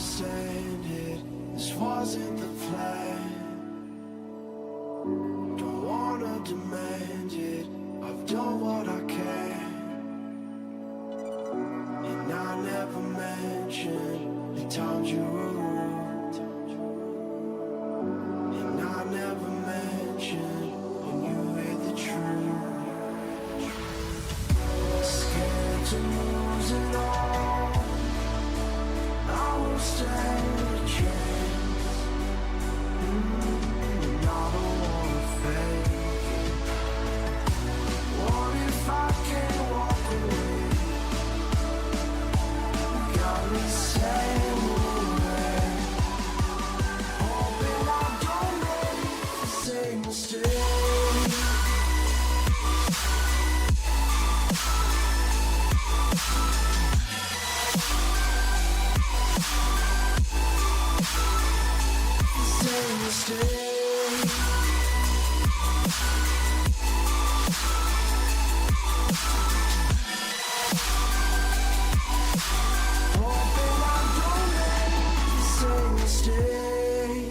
understand it. This wasn't the plan. Don't wanna demand it. I've done what I can. And I never mentioned the times you were rude. And I never mentioned when you hear the truth. Scared to lose it all. I will stand a chance. And I don't wanna fake it. What if I can't walk away? You got me saying away. Hoping I don't make the same mistake. Same mistake. Hoping I don't make the same mistake.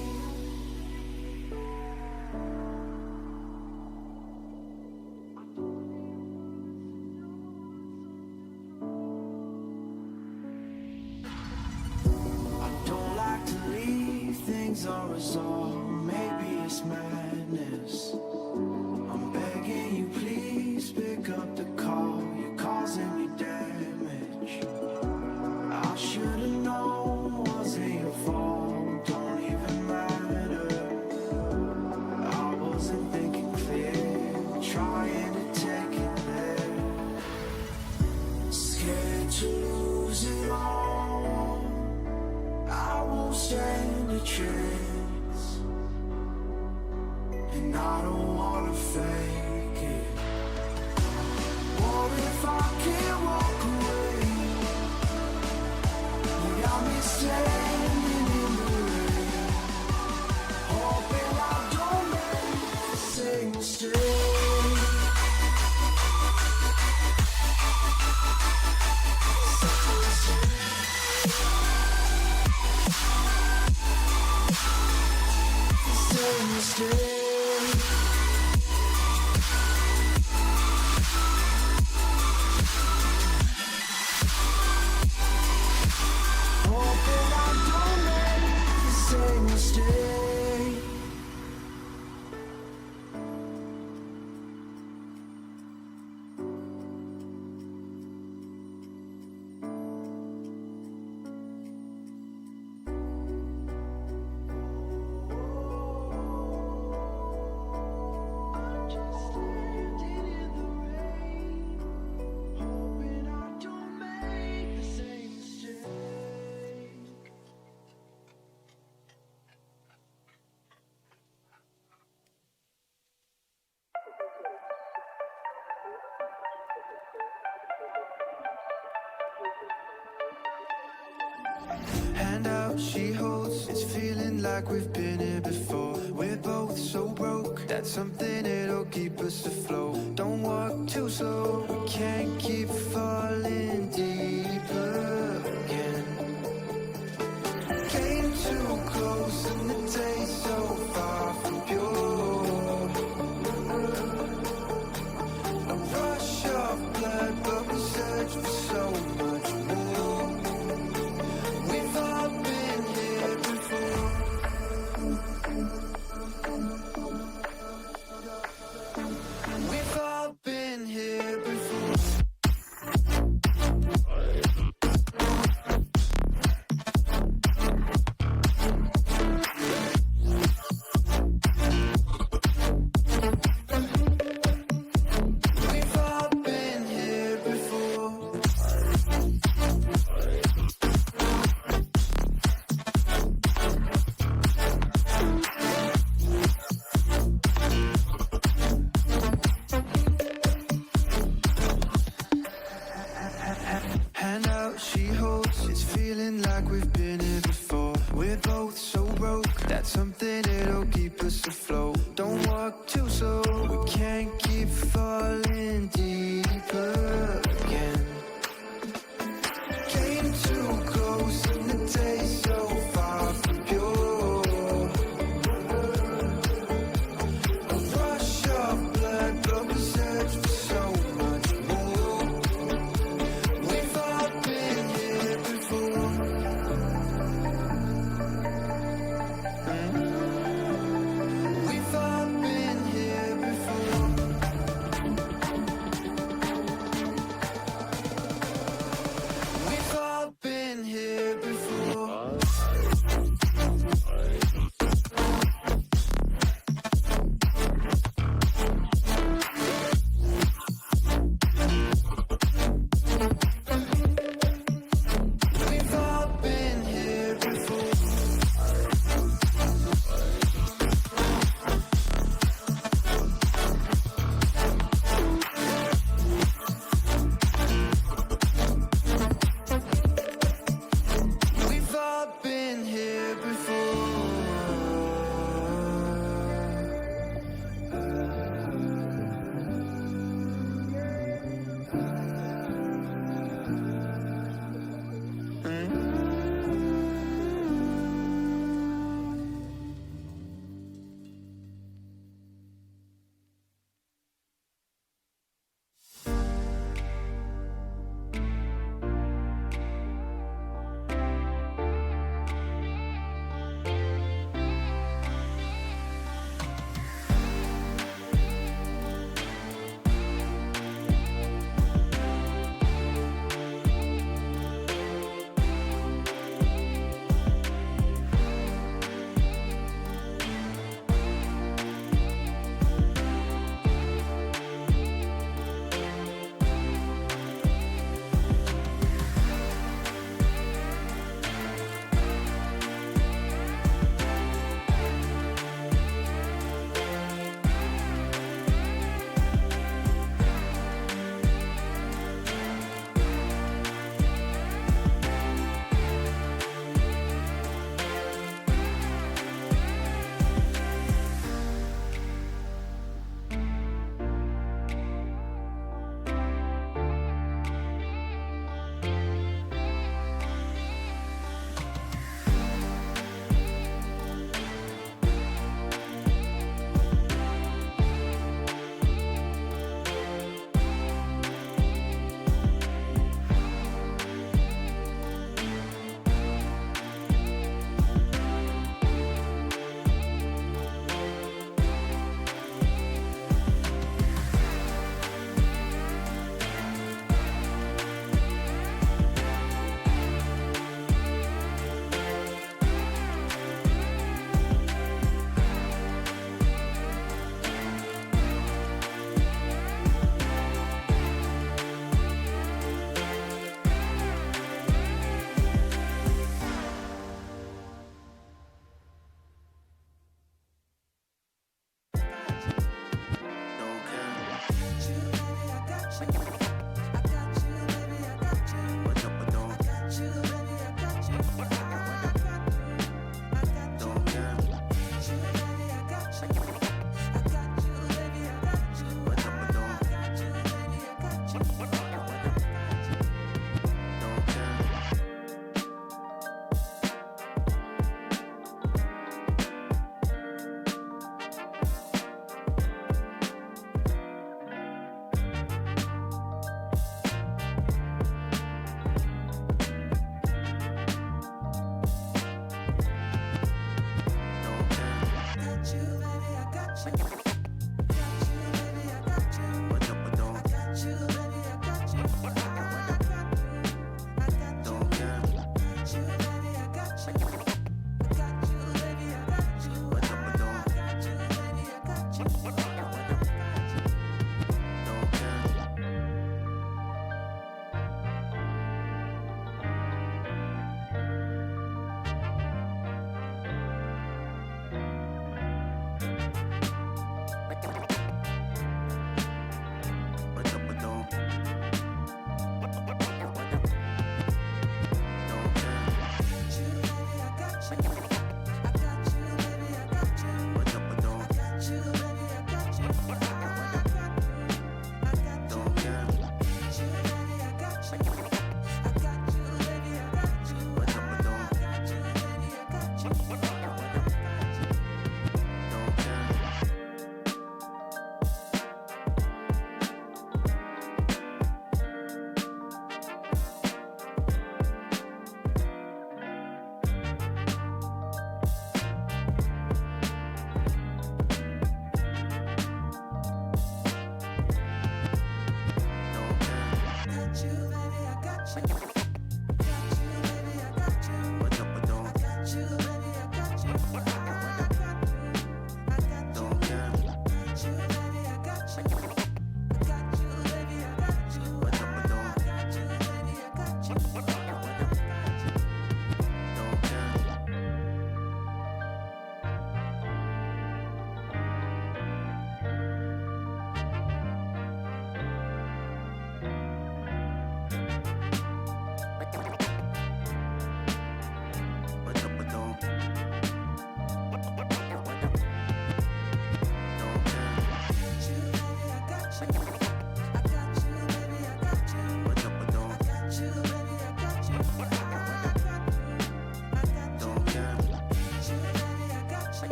I don't like to leave things unresolved. Maybe it's madness. I'm begging you, please pick up the call. You're causing me damage. I should've known, wasn't your fault. Don't even matter. I wasn't thinking clear, trying to take it there. Scared to lose it all. I won't stand a chance. And I don't wanna fake it. What if I can't walk away? You got me standing in the rain. Hoping I don't make the same mistake. Same mistake. Hoping I don't make the same mistake. I'm just standing in the rain, hoping I don't make the same mistake. Hand out, she holds. It's feeling like we've been here before. We're both so broke. That's something that'll keep us afloat. Don't walk too slow. We can't keep falling deeper again. Came too close and the taste so far from pure. A rush of blood, but we search for so much more. We've all been here before. We've all been here before. We've all been here before.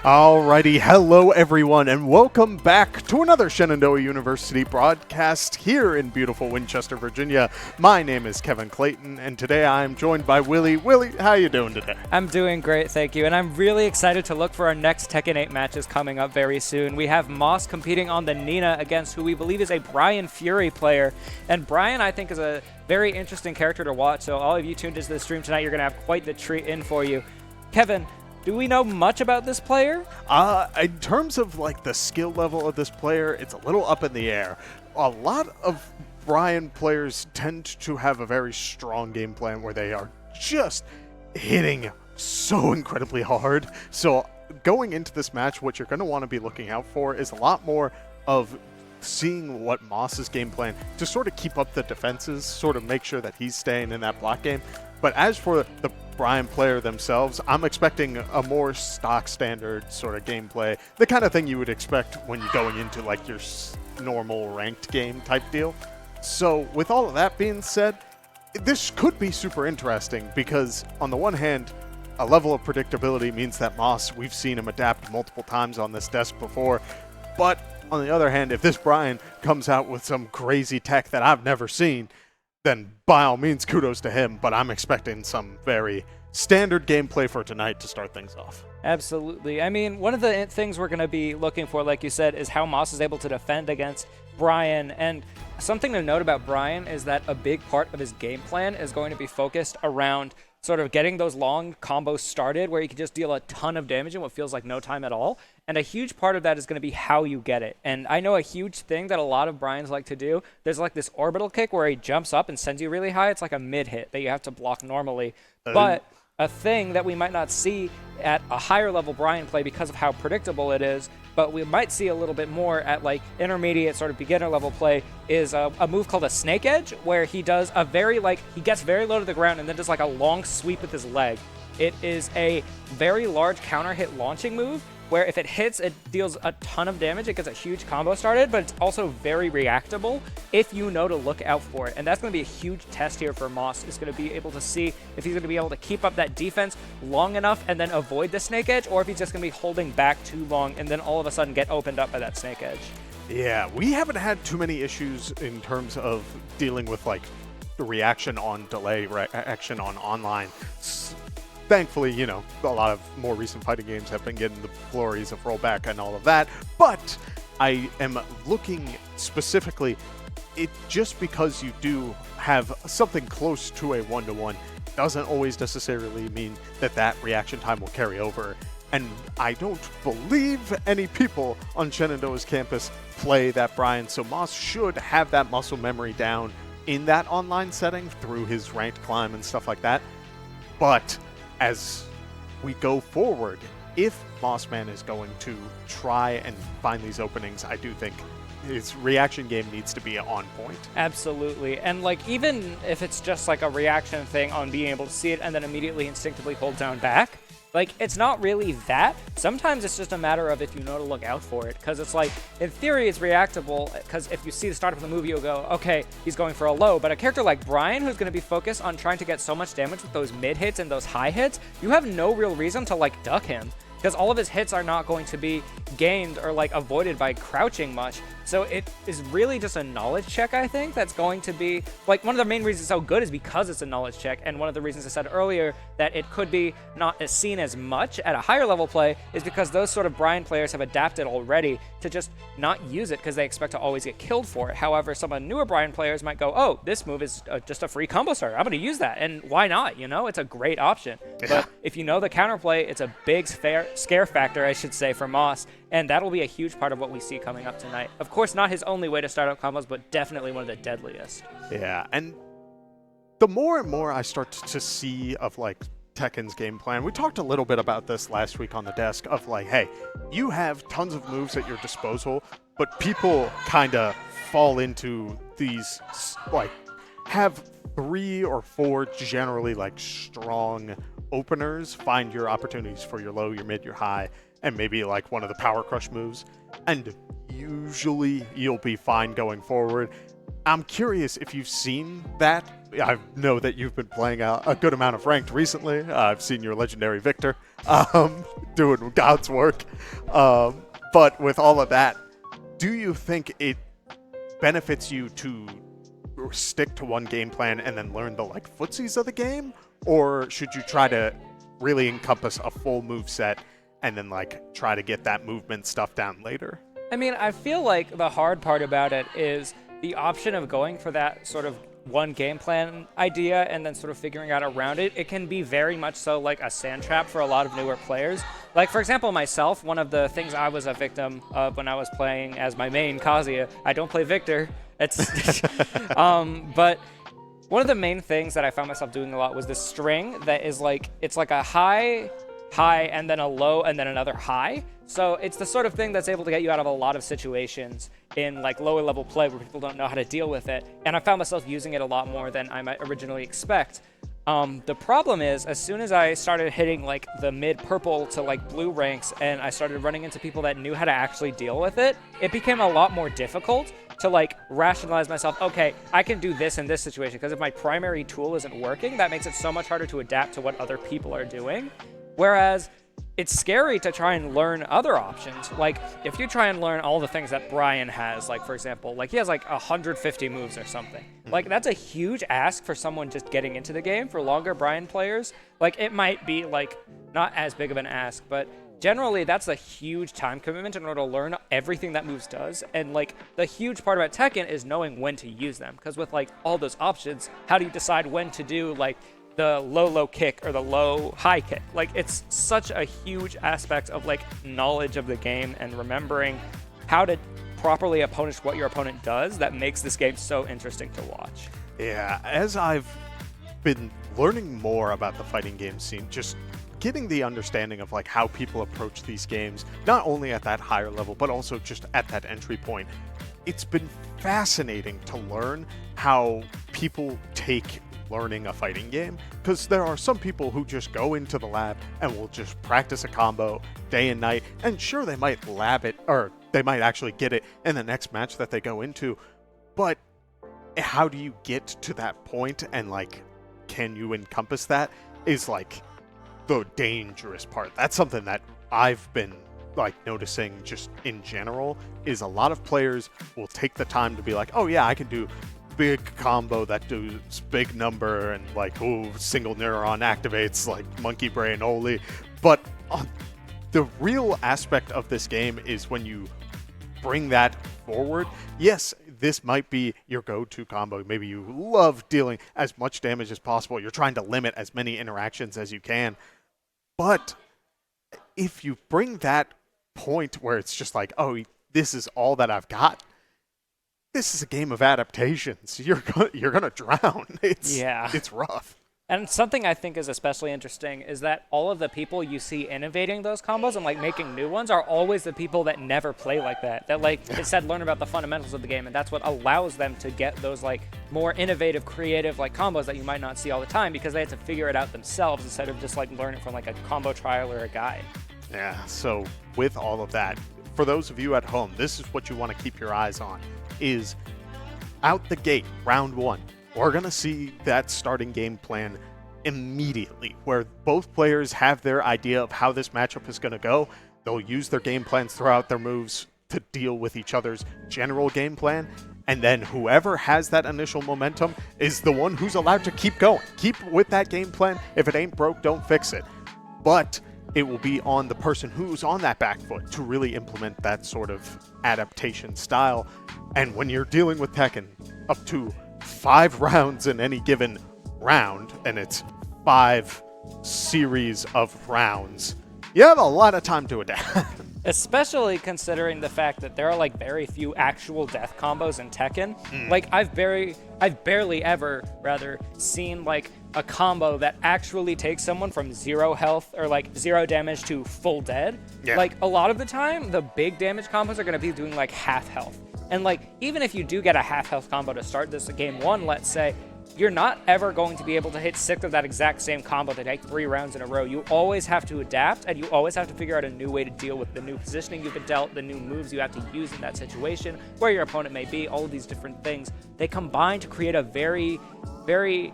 Alrighty, hello everyone, and welcome back to another Shenandoah University broadcast here in beautiful Winchester, Virginia. My name is Kevin Clayton, and today I'm joined by Willie. Willie, how you doing today? I'm doing great, thank you, and I'm really excited to look for our next Tekken 8 matches coming up very soon. We have Moss competing on the Nina against who we believe is a Brian Fury player, and Brian, I think, is a very interesting character to watch, so all of you tuned into the stream tonight, you're going to have quite the treat in for you. Kevin, do we know much about this player? In terms of like the skill level of this player, it's a little up in the air. A lot of Brian players tend to have a very strong game plan where they are just hitting so incredibly hard. So going into this match, what you're going to want to be looking out for is a lot more of seeing what Moss's game plan to sort of keep up the defenses, sort of make sure that he's staying in that block game. But as for the Brian player themselves, I'm expecting a more stock standard sort of gameplay, the kind of thing you would expect when you're going into like your normal ranked game type deal. So with all of that being said, this could be super interesting because on the one hand, a level of predictability means that Moss, we've seen him adapt multiple times on this desk before, but on the other hand, if this Brian comes out with some crazy tech that I've never seen, then by all means, kudos to him, but I'm expecting some very standard gameplay for tonight to start things off. Absolutely. I mean, one of the things we're going to be looking for, like you said, is how Moss is able to defend against Brian. And something to note about Brian is that a big part of his game plan is going to be focused around sort of getting those long combos started where you can just deal a ton of damage in what feels like no time at all. And a huge part of that is going to be how you get it. And I know a huge thing that a lot of Brians like to do, there's like this orbital kick where he jumps up and sends you really high. It's like a mid hit that you have to block normally. But a thing that we might not see at a higher level Brian play because of how predictable it is, but we might see a little bit more at like intermediate sort of beginner level play is a move called a snake edge, where he does a very he gets very low to the ground and then does like a long sweep with his leg. It is a very large counter hit launching move where if it hits, it deals a ton of damage. It gets a huge combo started, but it's also very reactable if you know to look out for it. And that's going to be a huge test here for Moss, is going to be able to see if he's going to be able to keep up that defense long enough and then avoid the snake edge, or if he's just going to be holding back too long and then all of a sudden get opened up by that snake edge. Yeah, we haven't had too many issues in terms of dealing with like the reaction on delay, reaction on online. Thankfully, you know, a lot of more recent fighting games have been getting the glories of rollback and all of that, but I am looking specifically, just because you do have something close to a one-to-one doesn't always necessarily mean that that reaction time will carry over. And I don't believe any people on Shenandoah's campus play that Brian, so Moss should have that muscle memory down in that online setting through his ranked climb and stuff like that. But as we go forward, if MossMan is going to try and find these openings, I do think his reaction game needs to be on point. Absolutely. And like, even if it's just like a reaction thing on being able to see it and then immediately instinctively hold down back, like, it's not really that. Sometimes it's just a matter of if you know to look out for it. Because it's like, in theory, it's reactable. Because if you see the start of the movie, you'll go, okay, he's going for a low. But a character like Brian, who's going to be focused on trying to get so much damage with those mid hits and those high hits, you have no real reason to, like, duck him. Because all of his hits are not going to be gained or, like, avoided by crouching much. So it is really just a knowledge check, I think, that's going to be, like, one of the main reasons it's so good is because it's a knowledge check. And one of the reasons I said earlier that it could be not as seen as much at a higher level play is because those sort of Brian players have adapted already to just not use it because they expect to always get killed for it. However, some of the newer Brian players might go, oh, this move is just a free combo starter. I'm going to use that. And why not? You know, it's a great option. Yeah. But if you know the counterplay, it's a big scare factor, I should say, for Moss. And that'll be a huge part of what we see coming up tonight. Of course, not his only way to start out combos, but definitely one of the deadliest. Yeah, and the more and more I start to see of, like, Tekken's game plan, we talked a little bit about this last week on the desk of, like, hey, you have tons of moves at your disposal, but people kind of fall into these, like, have 3 or 4 generally like strong openers, find your opportunities for your low, your mid, your high, and maybe like one of the power crush moves, and usually you'll be fine going forward. I'm curious if you've seen that. I know that you've been playing a good amount of ranked recently. I've seen your legendary Victor doing God's work. But with all of that, do you think it benefits you to stick to one game plan and then learn the like footsies of the game? Or should you try to really encompass a full move set and then like try to get that movement stuff down later? I mean, I feel like the hard part about it is the option of going for that sort of one game plan idea and then sort of figuring out around it. It can be very much so like a sand trap for a lot of newer players. Like, for example, myself, one of the things I was a victim of when I was playing as my main Kazuya, I don't play Victor. It's but one of the main things that I found myself doing a lot was this string that is like, it's like a high, and then a low, and then another high. So it's the sort of thing that's able to get you out of a lot of situations in like lower level play where people don't know how to deal with it. And I found myself using it a lot more than I might originally expect. The problem is, as soon as I started hitting like the mid purple to like blue ranks and I started running into people that knew how to actually deal with it, it became a lot more difficult to like rationalize myself. Okay, I can do this in this situation, because if my primary tool isn't working, that makes it so much harder to adapt to what other people are doing. Whereas it's scary to try and learn other options. Like, if you try and learn all the things that Brian has, like, for example, like, he has, like, 150 moves or something. Like, that's a huge ask for someone just getting into the game. For longer Brian players, like, it might be, like, not as big of an ask, but generally, that's a huge time commitment in order to learn everything that moves does. And, like, the huge part about Tekken is knowing when to use them. Because with, like, all those options, how do you decide when to do, like, the low kick or the low high kick? Like, it's such a huge aspect of like knowledge of the game and remembering how to properly punish what your opponent does that makes this game so interesting to watch. Yeah, as I've been learning more about the fighting game scene, just getting the understanding of like how people approach these games, not only at that higher level, but also just at that entry point, it's been fascinating to learn how people take learning a fighting game, because there are some people who just go into the lab and will just practice a combo day and night, and sure, they might lab it, or they might actually get it in the next match that they go into, but how do you get to that point, and like, can you encompass that, is like the dangerous part. That's something that I've been like noticing just in general, is a lot of players will take the time to be like, oh yeah, I can do big combo that does big number and like, oh, single neuron activates like monkey brain only. But the real aspect of this game is when you bring that forward. Yes, this might be your go-to combo. Maybe you love dealing as much damage as possible. You're trying to limit as many interactions as you can. But if you bring that point where it's just like, oh, this is all that I've got, this is a game of adaptations. You're gonna drown. It's rough. And something I think is especially interesting is that all of the people you see innovating those combos and like making new ones are always the people that never play like that. That like instead learn about the fundamentals of the game, and that's what allows them to get those like more innovative, creative like combos that you might not see all the time, because they have to figure it out themselves instead of just like learn it from like a combo trial or a guide. Yeah. So with all of that, for those of you at home, this is what you want to keep your eyes on. Is out the gate, round one, we're going to see that starting game plan immediately, where both players have their idea of how this matchup is going to go. They'll use their game plans throughout their moves to deal with each other's general game plan, and then whoever has that initial momentum is the one who's allowed to keep going. Keep with that game plan. If it ain't broke, don't fix it. But it will be on the person who's on that back foot to really implement that sort of adaptation style. And when you're dealing with Tekken, up to 5 rounds in any given round, and it's 5 series of rounds, you have a lot of time to adapt. Especially considering the fact that there are like very few actual death combos in Tekken. Like I've barely ever seen like a combo that actually takes someone from 0 health or like 0 damage to full dead. Yeah. Like a lot of the time, the big damage combos are going to be doing like half health. And like even if you do get a half health combo to start this game one, let's say, you're not ever going to be able to hit 6 of that exact same combo to take 3 rounds in a row. You always have to adapt, and you always have to figure out a new way to deal with the new positioning you've been dealt, the new moves you have to use in that situation, where your opponent may be, all of these different things. They combine to create a very, very,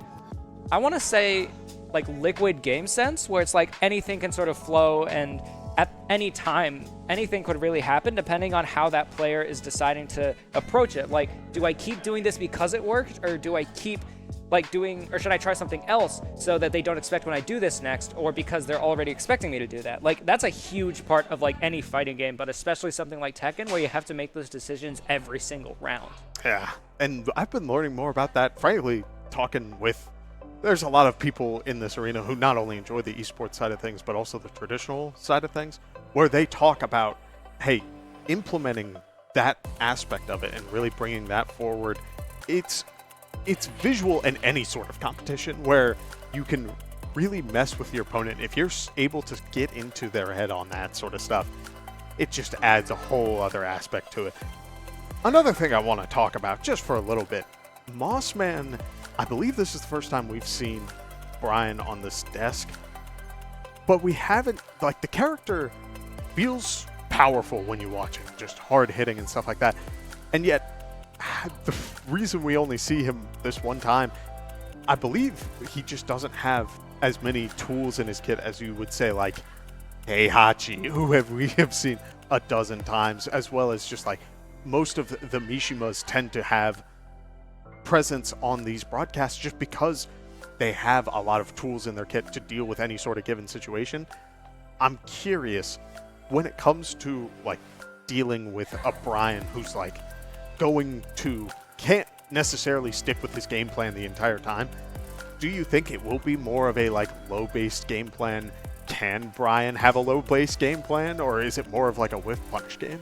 I want to say, like liquid game sense, where it's like anything can sort of flow, and at any time, anything could really happen depending on how that player is deciding to approach it. Like, do I keep doing this because it worked, or do I keep or should I try something else so that they don't expect when I do this next, or because they're already expecting me to do that? Like, that's a huge part of like any fighting game, but especially something like Tekken, where you have to make those decisions every single round. Yeah, and I've been learning more about that, frankly, talking with, there's a lot of people in this arena who not only enjoy the esports side of things, but also the traditional side of things, where they talk about, hey, implementing that aspect of it and really bringing that forward. It's visual in any sort of competition where you can really mess with your opponent. If you're able to get into their head on that sort of stuff, it just adds a whole other aspect to it. Another thing I want to talk about just for a little bit, MossMan, I believe this is the first time we've seen Brian on this desk, but we haven't, like, the character feels powerful when you watch it, just hard hitting and stuff like that, and yet the reason we only see him this one time, I believe he just doesn't have as many tools in his kit as you would say, like Heihachi, who we have seen a dozen times, as well as just like most of the Mishimas tend to have presence on these broadcasts just because they have a lot of tools in their kit to deal with any sort of given situation. I'm curious, when it comes to like dealing with a Brian who's like can't necessarily stick with his game plan the entire time, do you think it will be more of a like low-based game plan? Can Brian have a low-based game plan, or is it more of like a whiff punch game?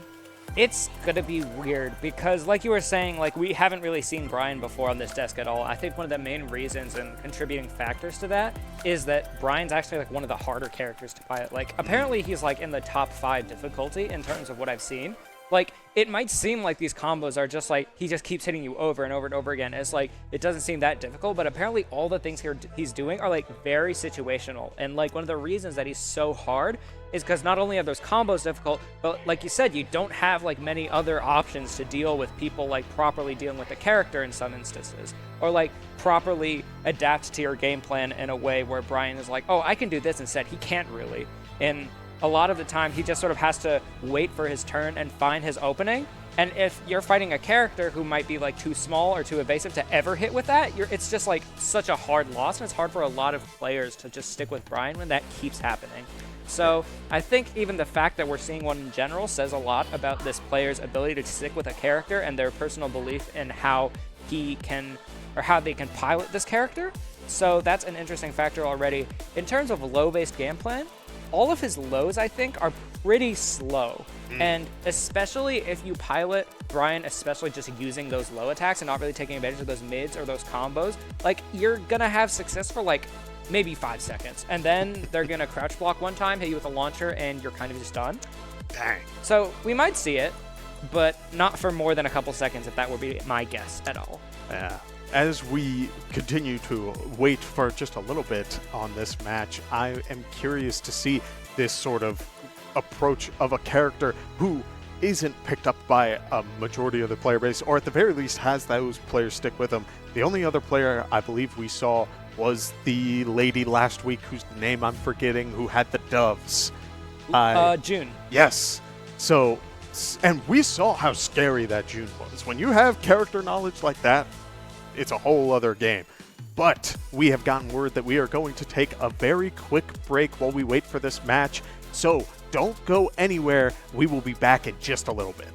It's gonna be weird because, like you were saying, like we haven't really seen Brian before on this desk at all. I think one of the main reasons and contributing factors to that is that Brian's actually like one of the harder characters to pilot. Like apparently he's like in the top 5 difficulty in terms of what I've seen. Like, it might seem like these combos are just like, he just keeps hitting you over and over and over again. It's like, it doesn't seem that difficult, but apparently all the things he's doing are like very situational. And like one of the reasons that he's so hard is because not only are those combos difficult, but like you said, you don't have like many other options to deal with people like properly dealing with the character in some instances, or like properly adapt to your game plan in a way where Brian is like, oh, I can do this instead. He can't really. And a lot of the time, he just sort of has to wait for his turn and find his opening. And if you're fighting a character who might be like too small or too evasive to ever hit with that, it's just like such a hard loss, and it's hard for a lot of players to just stick with Brian when that keeps happening. So I think even the fact that we're seeing one in general says a lot about this player's ability to stick with a character and their personal belief in how he can, or how they can pilot this character. So that's an interesting factor already. In terms of low-based game plan, all of his lows, I think, are pretty slow. And especially if you pilot Brian, especially just using those low attacks and not really taking advantage of those mids or those combos, like, you're gonna have success for like maybe 5 seconds. And then they're gonna crouch block one time, hit you with a launcher, and you're kind of just done. Dang. So we might see it, but not for more than a couple seconds, if that would be my guess at all. Yeah. As we continue to wait for just a little bit on this match, I am curious to see this sort of approach of a character who isn't picked up by a majority of the player base, or at the very least has those players stick with them. The only other player I believe we saw was the lady last week whose name I'm forgetting, who had the doves. June. Yes. So, and we saw how scary that June was. When you have character knowledge like that, it's a whole other game. But we have gotten word that we are going to take a very quick break while we wait for this match. So don't go anywhere. We will be back in just a little bit.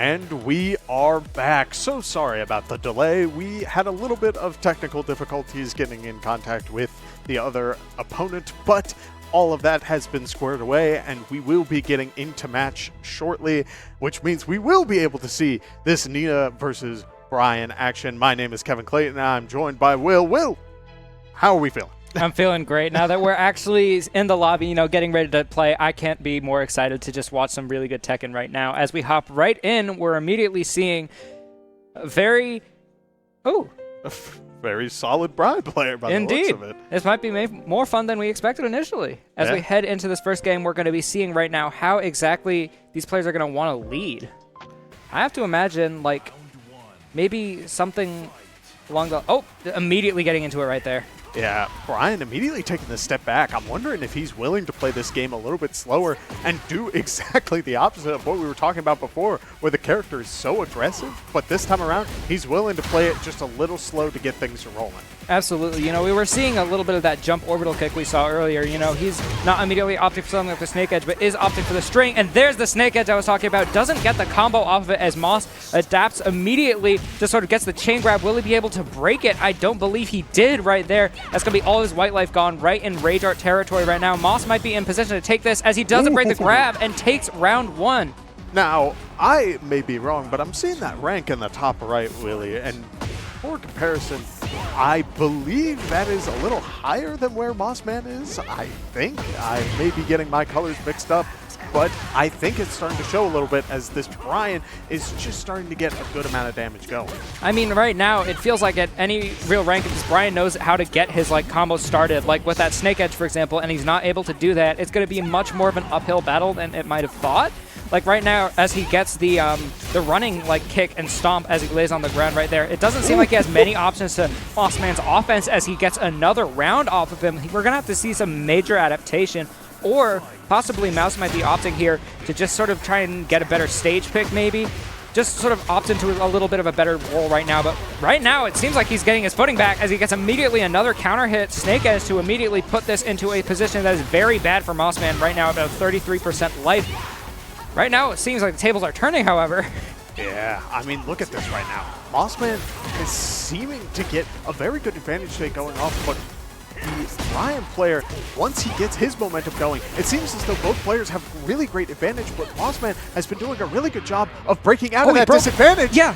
And we are back. So sorry about the delay. We had a little bit of technical difficulties getting in contact with the other opponent, but all of that has been squared away, and we will be getting into match shortly, which means we will be able to see this Nina versus Brian action. My name is Kevin Clayton, and I'm joined by Will. Will, how are we feeling? I'm feeling great now that we're actually in the lobby, getting ready to play. I can't be more excited to just watch some really good Tekken right now. As we hop right in, we're immediately seeing a very solid Brian player by the looks of it. This might be more fun than we expected initially. As we head into this first game, we're going to be seeing right now how exactly these players are going to want to lead. I have to imagine, like, maybe something along the... Oh, immediately getting into it right there. Yeah, Brian immediately taking the step back. I'm wondering if he's willing to play this game a little bit slower and do exactly the opposite of what we were talking about before, where the character is so aggressive, but this time around, he's willing to play it just a little slow to get things rolling. Absolutely. We were seeing a little bit of that jump orbital kick we saw earlier. He's not immediately opting for something like the snake edge, but is opting for the string. And there's the snake edge I was talking about. Doesn't get the combo off of it as Moss adapts immediately to sort of gets the chain grab. Will he be able to break it? I don't believe he did right there. That's going to be all his white life gone right in Rage Art territory right now. Moss might be in position to take this as he doesn't break the grab and takes round one. Now, I may be wrong, but I'm seeing that rank in the top right, Willie, and for comparison, I believe that is a little higher than where MossMan is. I think I may be getting my colors mixed up, but I think it's starting to show a little bit as this Brian is just starting to get a good amount of damage going. I mean, right now, it feels like at any real rank, this Brian knows how to get his combo started, like with that snake edge, for example, and he's not able to do that. It's going to be much more of an uphill battle than it might have thought. Like right now, as he gets the running kick and stomp as he lays on the ground right there, it doesn't seem like he has many options to MossMan's offense as he gets another round off of him. We're going to have to see some major adaptation, or possibly Mouse might be opting here to just sort of try and get a better stage pick maybe. Just sort of opt into a little bit of a better role right now. But right now, it seems like he's getting his footing back as he gets immediately another counter hit. Snake Edge to immediately put this into a position that is very bad for MossMan right now, about 33% life. Right now, it seems like the tables are turning, however. Yeah, I mean, look at this right now. MossMan is seeming to get a very good advantage state going off, but the Brian player, once he gets his momentum going, it seems as though both players have really great advantage, but MossMan has been doing a really good job of breaking out of that disadvantage. Yeah.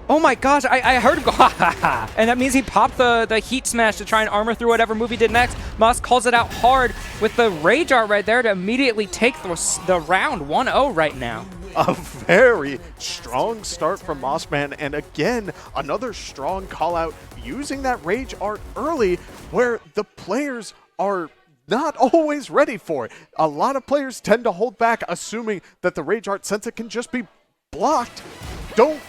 Oh my gosh, I heard him go, ha ha ha. And that means he popped the heat smash to try and armor through whatever move he did next. Moss calls it out hard with the Rage Art right there to immediately take the round 1-0 right now. A very strong start from MossMan, and again, another strong call out using that Rage Art early where the players are not always ready for it. A lot of players tend to hold back, assuming that the Rage Art, since it can just be blocked, don't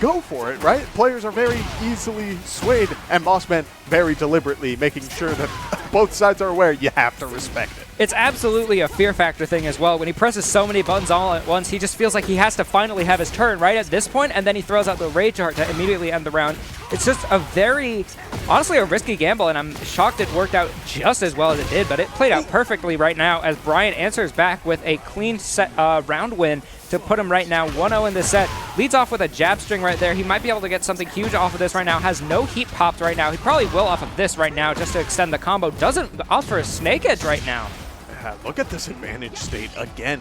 go for it, right? Players are very easily swayed, and MossMan very deliberately making sure that both sides are aware you have to respect it. It's absolutely a fear factor thing as well. When he presses so many buttons all at once, he just feels like he has to finally have his turn right at this point, and then he throws out the Rage Art to immediately end the round. It's just a very, honestly, a risky gamble, and I'm shocked it worked out just as well as it did, but it played out perfectly right now as Brian answers back with a clean set round win to put him right now 1-0 in this set. Leads off with a jab string right there. He might be able to get something huge off of this right now. Has no heat popped right now. He probably will off of this right now just to extend the combo. Doesn't opt for a snake edge right now. Look at this advantage state again.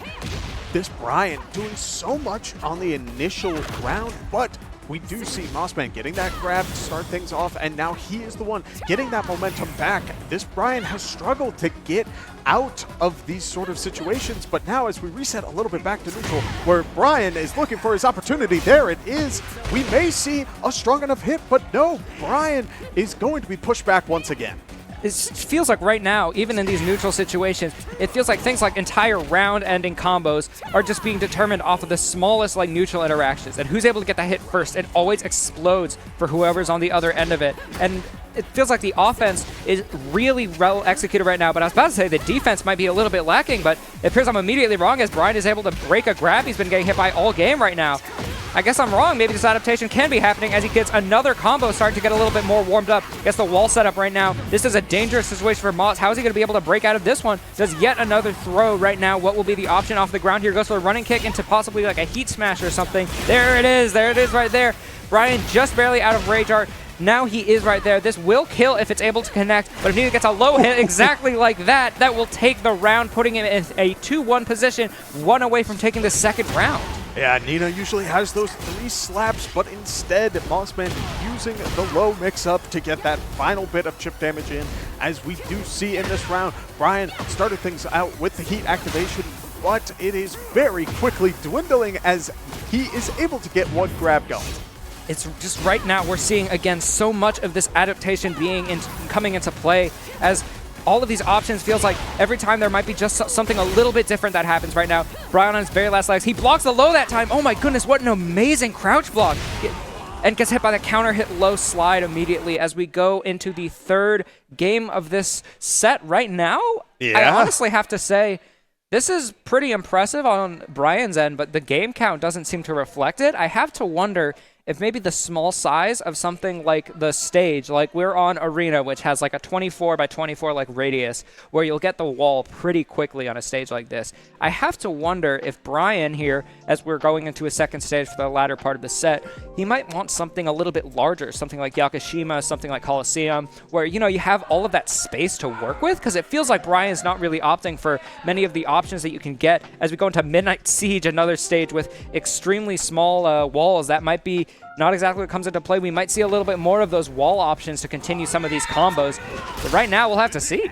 This Brian doing so much on the initial round, but we do see MossMan getting that grab to start things off, and now he is the one getting that momentum back. This Brian has struggled to get out of these sort of situations, but now as we reset a little bit back to neutral, where Brian is looking for his opportunity, there it is. We may see a strong enough hit, but no, Brian is going to be pushed back once again. It feels like right now, even in these neutral situations, it feels like things like entire round-ending combos are just being determined off of the smallest neutral interactions. And who's able to get that hit first, it always explodes for whoever's on the other end of it. And it feels like the offense is really well executed right now, but I was about to say the defense might be a little bit lacking, but it appears I'm immediately wrong as Brian is able to break a grab he's been getting hit by all game right now. I guess I'm wrong. Maybe this adaptation can be happening as he gets another combo starting to get a little bit more warmed up. Gets the wall set up right now. This is a dangerous situation for Moss. How is he going to be able to break out of this one? Does yet another throw right now. What will be the option off the ground here? Goes for a running kick into possibly like a heat smash or something. There it is. There it is right there. Brian just barely out of Rage Art. Now he is right there. This will kill if it's able to connect, but if Nina gets a low hit exactly like that, that will take the round, putting him in a 2-1 position, one away from taking the second round. Yeah, Nina usually has those 3 slaps, but instead, MossMan using the low mix-up to get that final bit of chip damage in. As we do see in this round, Brian started things out with the heat activation, but it is very quickly dwindling as he is able to get one grab going. It's just right now we're seeing, again, so much of this adaptation coming into play as all of these options feels like every time there might be just something a little bit different that happens right now. Brian on his very last legs. He blocks the low that time. Oh my goodness, what an amazing crouch block. And gets hit by the counter hit low slide immediately as we go into the third game of this set right now. Yeah. I honestly have to say, this is pretty impressive on Brian's end, but the game count doesn't seem to reflect it. I have to wonder if maybe the small size of something like the stage, like we're on Arena, which has like a 24 by 24 like radius, where you'll get the wall pretty quickly on a stage like this. I have to wonder if Brian here, as we're going into a second stage for the latter part of the set, he might want something a little bit larger, something like Yakushima, something like Coliseum, where, you know, you have all of that space to work with, because it feels like Brian's not really opting for many of the options that you can get as we go into Midnight Siege, another stage with extremely small walls. That might be not exactly what comes into play. We might see a little bit more of those wall options to continue some of these combos. But right now, we'll have to see.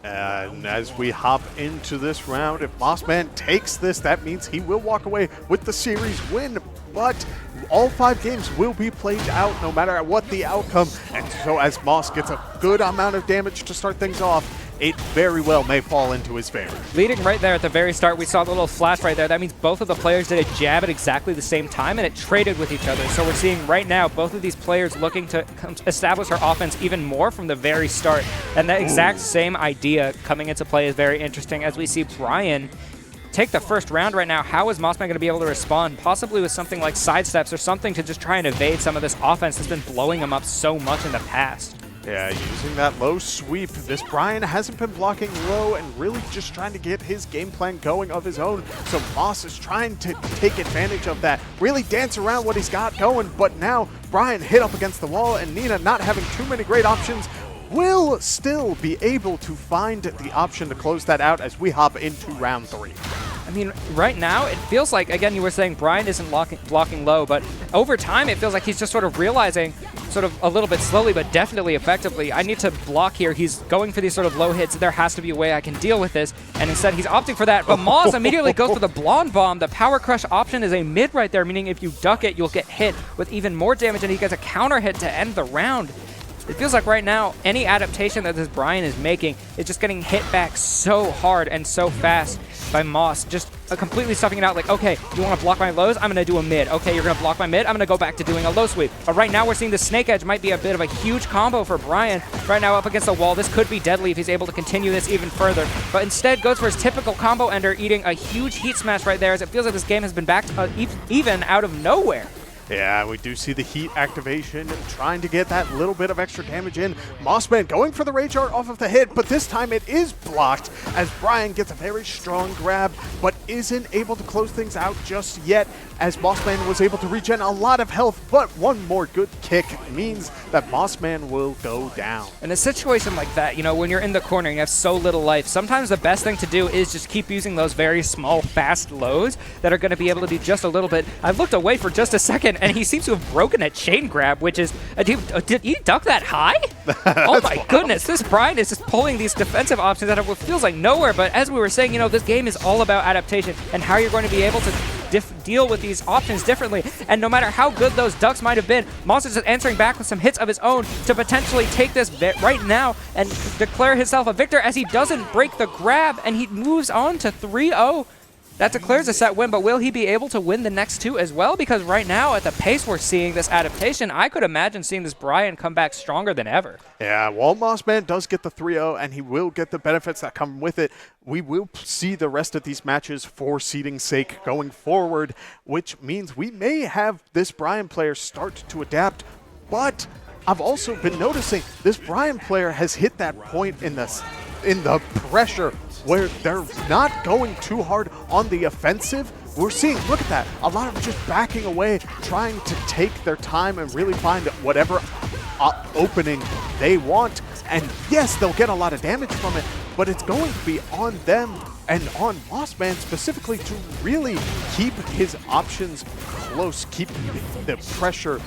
And as we hop into this round, if MossMan takes this, that means he will walk away with the series win. But all 5 games will be played out no matter what the outcome. And so as Moss gets a good amount of damage to start things off, it very well may fall into his favor. Leading right there at the very start, we saw the little flash right there. That means both of the players did a jab at exactly the same time, and it traded with each other. So we're seeing right now both of these players looking to establish our offense even more from the very start. And that exact same idea coming into play is very interesting as we see Brian take the first round right now. How is MossMan going to be able to respond? Possibly with something like sidesteps or something to just try and evade some of this offense that's been blowing him up so much in the past. Yeah, using that low sweep, this Brian hasn't been blocking low and really just trying to get his game plan going of his own. So Moss is trying to take advantage of that, really dance around what he's got going. But now Brian hit up against the wall, and Nina, not having too many great options, will still be able to find the option to close that out as we hop into round 3. I mean, right now, it feels like, again, you were saying Brian isn't blocking low, but over time, it feels like he's just sort of realizing, sort of a little bit slowly, but definitely effectively, I need to block here. He's going for these sort of low hits. There has to be a way I can deal with this, and instead he's opting for that. But Moss immediately goes for the Blonde Bomb. The Power Crush option is a mid right there, meaning if you duck it, you'll get hit with even more damage, and he gets a counter hit to end the round. It feels like right now, any adaptation that this Brian is making is just getting hit back so hard and so fast by Moss, just completely stuffing it out like, okay, you want to block my lows? I'm going to do a mid. Okay, you're going to block my mid? I'm going to go back to doing a low sweep. But right now, we're seeing the Snake Edge might be a bit of a huge combo for Brian. Right now, up against the wall, this could be deadly if he's able to continue this even further. But instead, goes for his typical combo ender, eating a huge heat smash right there, as it feels like this game has been backed even out of nowhere. Yeah, we do see the heat activation and trying to get that little bit of extra damage in. MossMan going for the Rage Art off of the hit, but this time it is blocked as Brian gets a very strong grab, but isn't able to close things out just yet, as MossMan was able to regen a lot of health, but one more good kick means that MossMan will go down. In a situation like that, you know, when you're in the corner and you have so little life, sometimes the best thing to do is just keep using those very small, fast lows that are going to be able to do just a little bit. I looked away for just a second, and he seems to have broken a chain grab, which is, did he duck that high? Oh my goodness, this Brian is just pulling these defensive options out of what feels like nowhere, but as we were saying, you know, this game is all about adaptation and how you're going to be able to deal with these options differently. And no matter how good those ducks might have been, Moss is just answering back with some hits of his own to potentially take this right now and declare himself a victor as he doesn't break the grab, and he moves on to 3-0. That declares a set win, but will he be able to win the next 2 as well? Because right now, at the pace we're seeing this adaptation, I could imagine seeing this Brian come back stronger than ever. Yeah, while MossMan does get the 3-0, and he will get the benefits that come with it, we will see the rest of these matches for seeding's sake going forward, which means we may have this Brian player start to adapt, but I've also been noticing this Brian player has hit that point in the pressure where they're not going too hard on the offensive. We're seeing, look at that, a lot of just backing away, trying to take their time and really find whatever opening they want. And yes, they'll get a lot of damage from it, but it's going to be on them and on MossMan specifically to really keep his options close, keep the pressure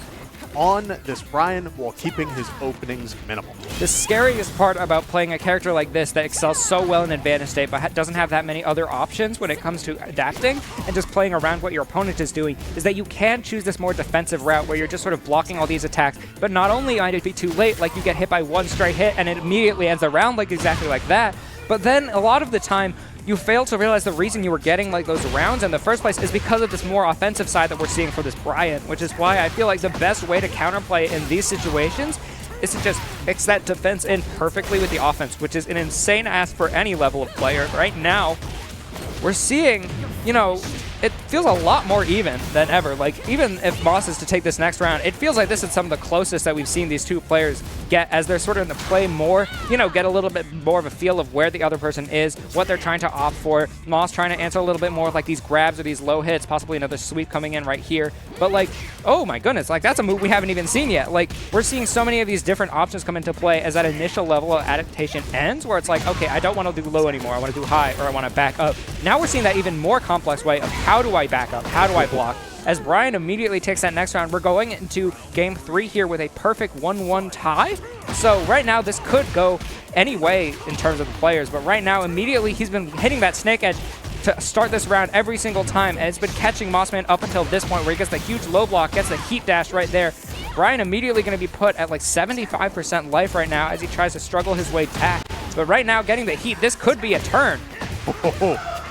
on this Brian while keeping his openings minimal. The scariest part about playing a character like this that excels so well in advantage state but doesn't have that many other options when it comes to adapting and just playing around what your opponent is doing is that you can choose this more defensive route where you're just sort of blocking all these attacks, but not only might it be too late, like you get hit by one straight hit and it immediately ends the round like exactly like that, but then a lot of the time you fail to realize the reason you were getting like those rounds in the first place is because of this more offensive side that we're seeing for this Brian, which is why I feel like the best way to counterplay in these situations is to just mix that defense in perfectly with the offense, which is an insane ask for any level of player. Right now, we're seeing, you know, it feels a lot more even than ever. Like, even if Moss is to take this next round, it feels like this is some of the closest that we've seen these two players get as they're sort of in the play more, you know, get a little bit more of a feel of where the other person is, what they're trying to opt for. Moss trying to answer a little bit more with, like, these grabs or these low hits, possibly another sweep coming in right here. But, like, oh my goodness, like, that's a move we haven't even seen yet. Like, we're seeing so many of these different options come into play as that initial level of adaptation ends, where it's like, okay, I don't want to do low anymore, I want to do high, or I want to back up. Now we're seeing that even more complex way of how do I back up? How do I block? As Brian immediately takes that next round, we're going into game 3 here with a perfect 1-1 tie. So right now, this could go any way in terms of the players, but right now, immediately, he's been hitting that snake edge to start this round every single time, and it's been catching MossMan up until this point where he gets the huge low block, gets the heat dash right there. Brian immediately going to be put at like 75% life right now as he tries to struggle his way back. But right now, getting the heat, this could be a turn.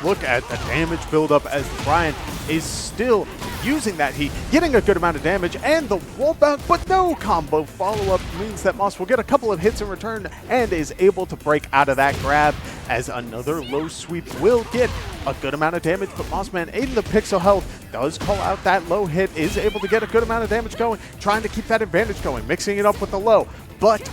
Look at the damage buildup as Brian is still using that heat, getting a good amount of damage, and the wall bounce, but no combo follow-up means that Moss will get a couple of hits in return and is able to break out of that grab as another low sweep will get a good amount of damage, but MossMan in the pixel health does call out that low hit, is able to get a good amount of damage going, trying to keep that advantage going, mixing it up with the low, but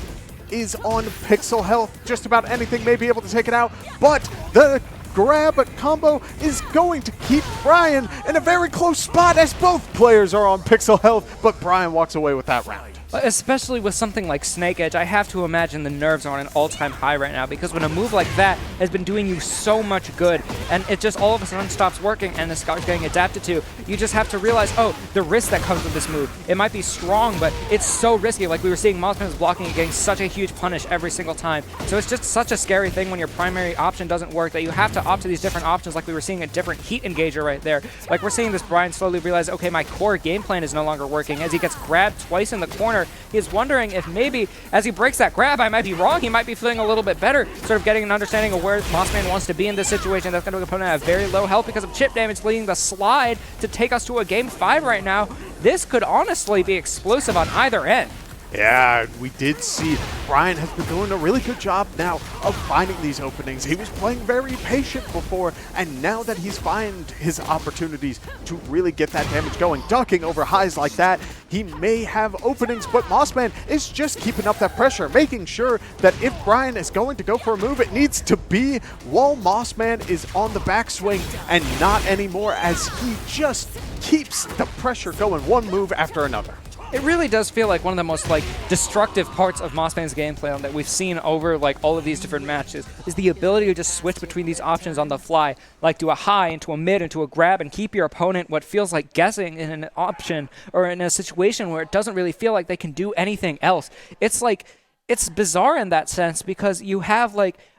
is on pixel health. Just about anything may be able to take it out, but the grab combo is going to keep Brian in a very close spot as both players are on pixel health, but Brian walks away with that round. Especially with something like Snake Edge, I have to imagine the nerves are on an all-time high right now, because when a move like that has been doing you so much good and it just all of a sudden stops working and the Scout's getting adapted to, you just have to realize, oh, the risk that comes with this move. It might be strong, but it's so risky. Like we were seeing, MossMan was blocking and getting such a huge punish every single time. So it's just such a scary thing when your primary option doesn't work that you have to opt to these different options, like we were seeing a different heat engager right there. Like we're seeing this Brian slowly realize, okay, my core game plan is no longer working. As he gets grabbed twice in the corner, he is wondering if maybe as he breaks that grab, I might be wrong. He might be feeling a little bit better, sort of getting an understanding of where MossMan wants to be in this situation. That's going to be an opponent at very low health because of chip damage, leading the slide to take us to a game 5 right now. This could honestly be explosive on either end. Yeah, we did see Brian has been doing a really good job now of finding these openings. He was playing very patient before, and now that he's found his opportunities to really get that damage going, ducking over highs like that, he may have openings, but MossMan is just keeping up that pressure, making sure that if Brian is going to go for a move, it needs to be while MossMan is on the backswing and not anymore, as he just keeps the pressure going one move after another. It really does feel like one of the most destructive parts of MossMan's gameplay that we've seen over all of these different matches is the ability to just switch between these options on the fly, like do a high into a mid into a grab and keep your opponent what feels like guessing in an option or in a situation where it doesn't really feel like they can do anything else. It's bizarre in that sense because you have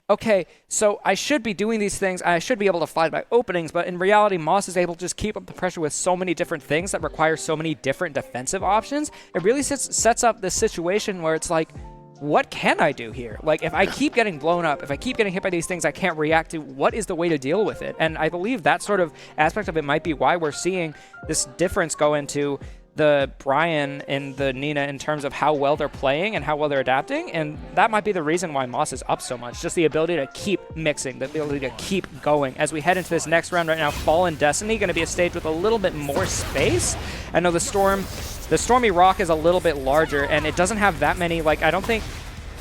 okay, so I should be doing these things, I should be able to find my openings, but in reality, Moss is able to just keep up the pressure with so many different things that require so many different defensive options. It really sets up this situation where it's like, what can I do here? Like, if I keep getting blown up, if I keep getting hit by these things I can't react to, what is the way to deal with it? And I believe that sort of aspect of it might be why we're seeing this difference go into the Brian and the Nina in terms of how well they're playing and how well they're adapting, and that might be the reason why Moss is up so much. Just the ability to keep mixing, the ability to keep going. As we head into this next round right now, Fallen Destiny going to be a stage with a little bit more space. I know the Stormy Rock is a little bit larger, and it doesn't have that many, like, I don't think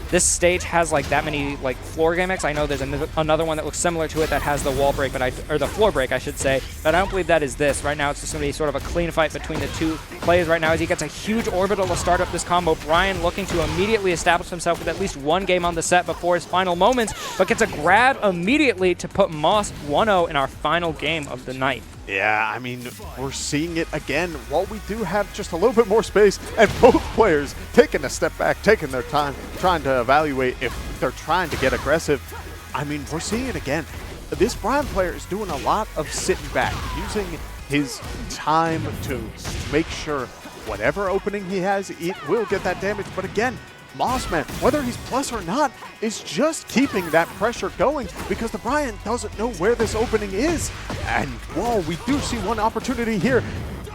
this stage has like that many like floor gimmicks. I know there's another one that looks similar to it that has the wall break, or the floor break, I should say. But I don't believe that is this. Right now, it's just going to be sort of a clean fight between the two players right now as he gets a huge orbital to start up this combo. Brian looking to immediately establish himself with at least one game on the set before his final moments, but gets a grab immediately to put Moss 1-0 in our final game of the night. Yeah, I mean, we're seeing it again. While we do have just a little bit more space, and both players taking a step back, taking their time, trying to evaluate if they're trying to get aggressive. I mean, we're seeing it again. This Brian player is doing a lot of sitting back, using his time to make sure whatever opening he has, it will get that damage. But again, MossMan, whether he's plus or not, is just keeping that pressure going because the Brian doesn't know where this opening is. And whoa, we do see one opportunity here.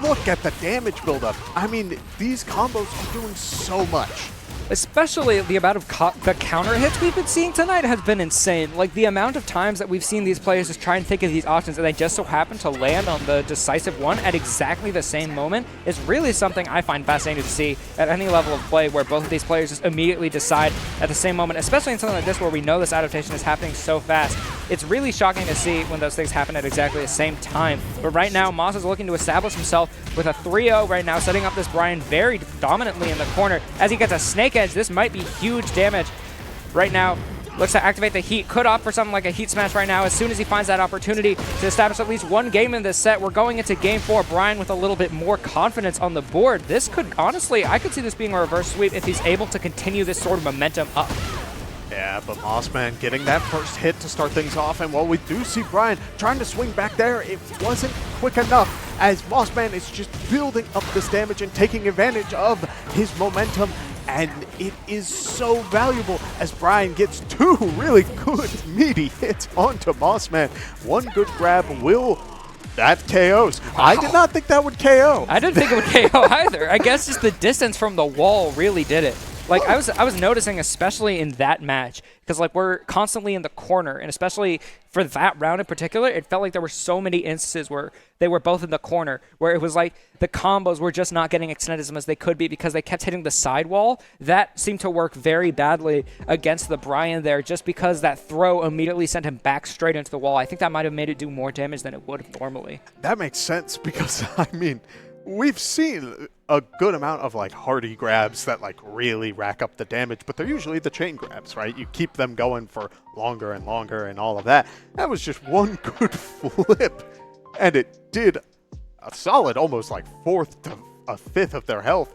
Look at the damage buildup. I mean, these combos are doing so much. Especially the amount of the counter hits we've been seeing tonight has been insane. Like, the amount of times that we've seen these players just try and think of these options and they just so happen to land on the decisive one at exactly the same moment is really something I find fascinating to see at any level of play, where both of these players just immediately decide at the same moment, especially in something like this where we know this adaptation is happening so fast. It's really shocking to see when those things happen at exactly the same time. But right now, Moss is looking to establish himself with a 3-0 right now, setting up this Brian very dominantly in the corner. As he gets a snake edge, this might be huge damage right now. Looks to activate the heat. Could opt for something like a heat smash right now as soon as he finds that opportunity to establish at least one game in this set. We're going into game 4. Brian with a little bit more confidence on the board. This could, honestly, I could see this being a reverse sweep if he's able to continue this sort of momentum up. Yeah, but MossMan getting that first hit to start things off, and while we do see Brian trying to swing back there, it wasn't quick enough as MossMan is just building up this damage and taking advantage of his momentum, and it is so valuable as Brian gets two really good meaty hits onto MossMan. One good grab will... That KOs. Wow. I did not think that would KO. I didn't think it would KO either. I guess just the distance from the wall really did it. Like, I was noticing, especially in that match, because, like, we're constantly in the corner, and especially for that round in particular, it felt like there were so many instances where they were both in the corner, where it was like the combos were just not getting extended as much as they could be because they kept hitting the sidewall. That seemed to work very badly against the Brian there, just because that throw immediately sent him back straight into the wall. I think that might have made it do more damage than it would have normally. That makes sense because, I mean, we've seen a good amount of like hardy grabs that like really rack up the damage, but they're usually the chain grabs, right? You keep them going for longer and longer and all of that. That was just one good flip, and it did a solid almost like fourth to a fifth of their health.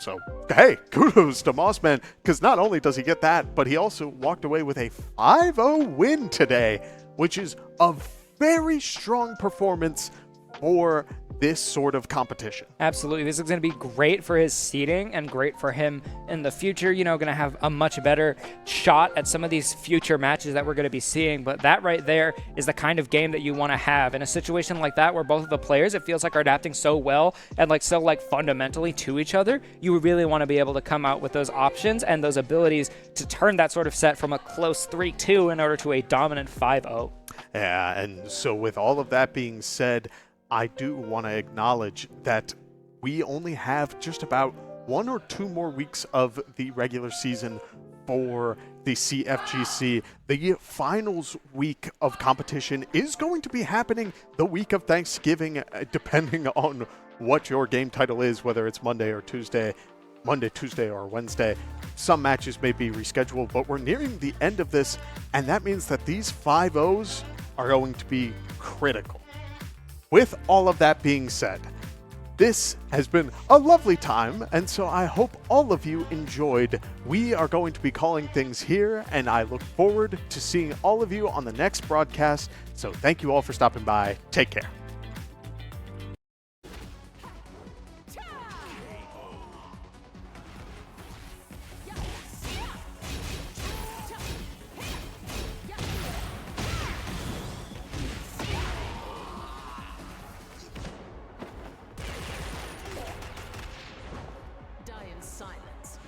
So, hey, kudos to MossMan, because not only does he get that, but he also walked away with a 5-0 win today, which is a very strong performance for this sort of competition. Absolutely. This is going to be great for his seeding and great for him in the future. You know, going to have a much better shot at some of these future matches that we're going to be seeing. But that right there is the kind of game that you want to have in a situation like that, where both of the players, it feels like, are adapting so well and like so like fundamentally to each other. You really want to be able to come out with those options and those abilities to turn that sort of set from a close 3-2 in order to a dominant 5-0. Yeah, and so with all of that being said, I do want to acknowledge that we only have just about 1 or 2 more weeks of the regular season for the CFGC. The finals week of competition is going to be happening the week of Thanksgiving, depending on what your game title is, whether it's Monday, Tuesday, or Wednesday. Some matches may be rescheduled, but we're nearing the end of this, and that means that these 5-0s are going to be critical. With all of that being said, this has been a lovely time, and so I hope all of you enjoyed. We are going to be calling things here, and I look forward to seeing all of you on the next broadcast. So thank you all for stopping by. Take care. silence.